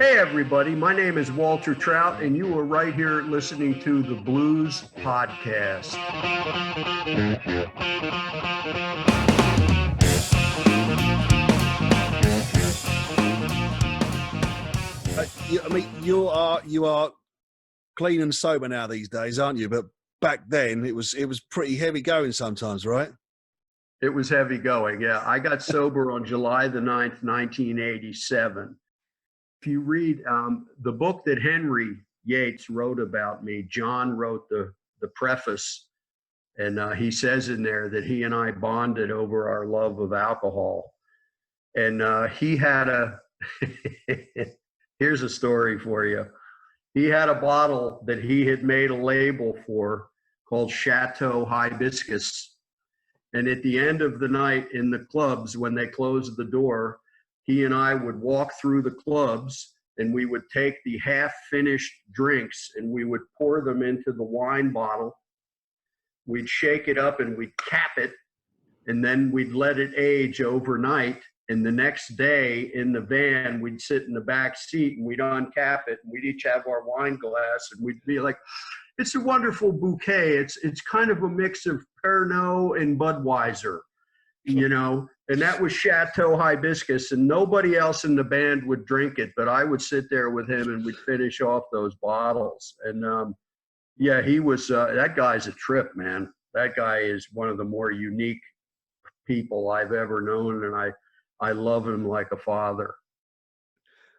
Hey, everybody. My name is Walter Trout, and you are right here listening to the Blues Podcast. You are clean and sober now these days, aren't you? But back then, it was pretty heavy going sometimes, right? It was heavy going, yeah. I got sober on July the 9th, 1987. If you read the book that Henry Yates wrote about me, John wrote the preface, and he says in there that he and I bonded over our love of alcohol. And he had here's a story for you. He had a bottle that he had made a label for called Chateau Hibiscus. And at the end of the night in the clubs, when they closed the door, he and I would walk through the clubs and we would take the half-finished drinks and we would pour them into the wine bottle. We'd shake it up and we'd cap it, and then we'd let it age overnight. And the next day in the van, we'd sit in the back seat and we'd uncap it, and we'd each have our wine glass, and we'd be like, it's a wonderful bouquet. It's kind of a mix of Pernod and Budweiser, you know, and that was Chateau Hibiscus, and nobody else in the band would drink it, but I would sit there with him and we'd finish off those bottles. And yeah, he was, that guy's a trip, man. That guy is one of the more unique people I've ever known, and I love him like a father.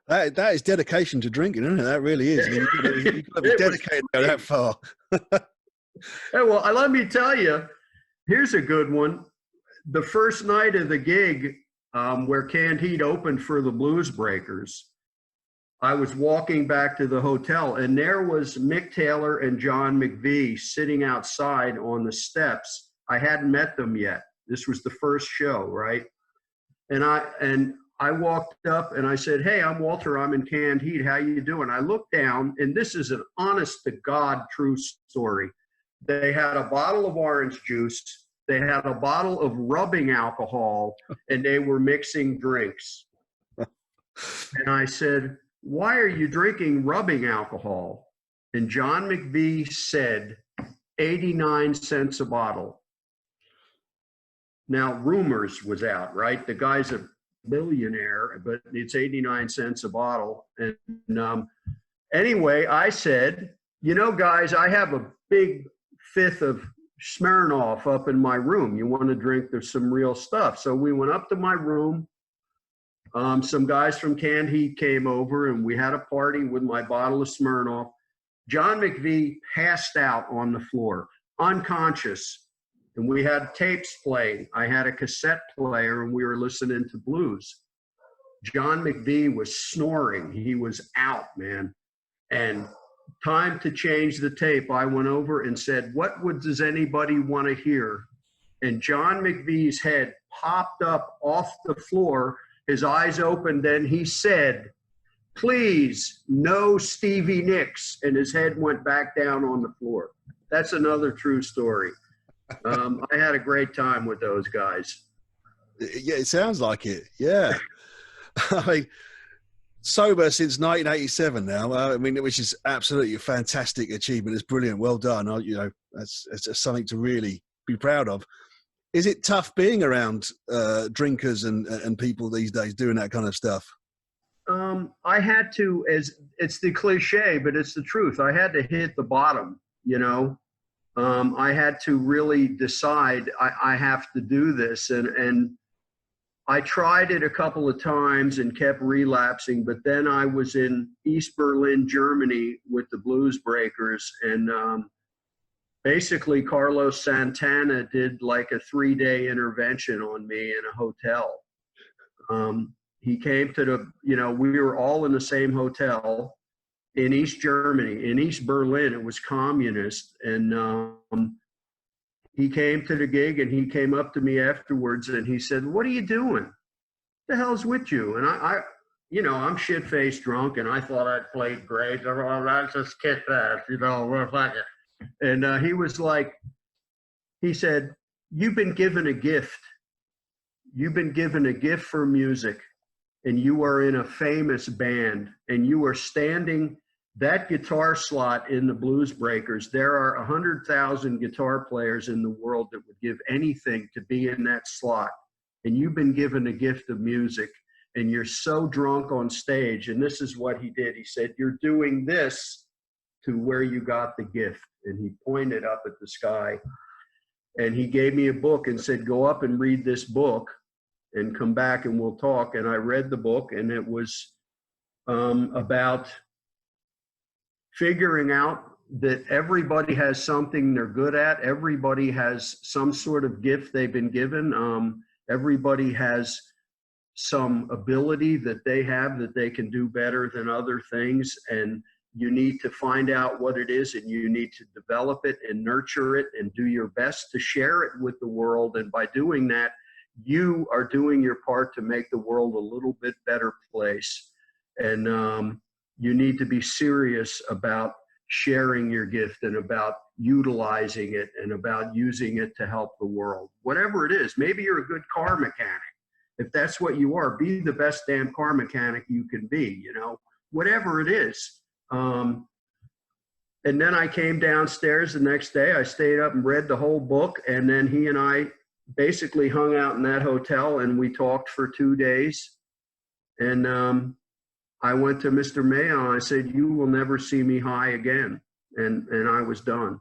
That is dedication to drinking, isn't it? That really is. You've got to be dedicated to go that far. Hey, well, let me tell you, here's a good one. The first night of the gig where Canned Heat opened for the Blues Breakers, I was walking back to the hotel, and there was Mick Taylor and John McVie sitting outside on the steps. I hadn't met them yet. This was the first show, right? And I walked up and I said, hey, I'm Walter. I'm in Canned Heat. How you doing? I looked down, and this is an honest-to-God true story. They had a bottle of orange juice. They had a bottle of rubbing alcohol, and they were mixing drinks. And I said, why are you drinking rubbing alcohol? And John McVie said, 89 cents a bottle. Now, Rumors was out, right? The guy's a billionaire, but it's 89 cents a bottle. And anyway, I said, you know, guys, I have a big fifth of Smirnoff up in my room. You want to drink? There's some real stuff. So we went up to my room. Some guys from Canned Heat came over, and we had a party with my bottle of Smirnoff. John McVie passed out on the floor, unconscious. And we had tapes playing. I had a cassette player, and we were listening to blues. John McVie was snoring. He was out, man. And time to change the tape, I went over and said, does anybody want to hear? And John McVie's head popped up off the floor. His eyes opened, and he said, please, no Stevie Nicks. And his head went back down on the floor. That's another true story. I had a great time with those guys. Yeah, it sounds like it. Yeah. I mean, sober since 1987 now. I mean, which is absolutely a fantastic achievement. It's brilliant. Well done. You know, that's something to really be proud of. Is it tough being around drinkers and people these days doing that kind of stuff? I had to, it's the cliche, but it's the truth. I had to hit the bottom, you know. I had to really decide I have to do this. And I tried it a couple of times and kept relapsing. But then I was in East Berlin, Germany with the Blues Breakers. And basically Carlos Santana did like a 3-day intervention on me in a hotel. He came to we were all in the same hotel in East Germany. In East Berlin, it was communist, and he came to the gig, and he came up to me afterwards, and he said, what are you doing? What the hell's with you? And I'm shit-faced drunk, and I thought I'd played great. I just kicked that, we're fucking. And he was like, he said, you've been given a gift. You've been given a gift for music. and you are in a famous band and you are standing that guitar slot in the Blues Breakers, there are 100,000 guitar players in the world that would give anything to be in that slot. And you've been given a gift of music and you're so drunk on stage. And this is what he did. He said, you're doing this to where you got the gift. And he pointed up at the sky and he gave me a book and said, go up and read this book and come back and we'll talk. And I read the book, and it was about figuring out that everybody has something they're good at. Everybody has some sort of gift they've been given. Everybody has some ability that they have that they can do better than other things. And you need to find out what it is, and you need to develop it and nurture it and do your best to share it with the world. And by doing that, you are doing your part to make the world a little bit better place. And you need to be serious about sharing your gift and about utilizing it and about using it to help the world. Whatever it is, maybe you're a good car mechanic. If that's what you are, be the best damn car mechanic you can be, you know, whatever it is. And then I came downstairs the next day. I stayed up and read the whole book. And then he and I basically hung out in that hotel and we talked for 2 days. And I went to Mr. Mayo and I said, you will never see me high again. And I was done.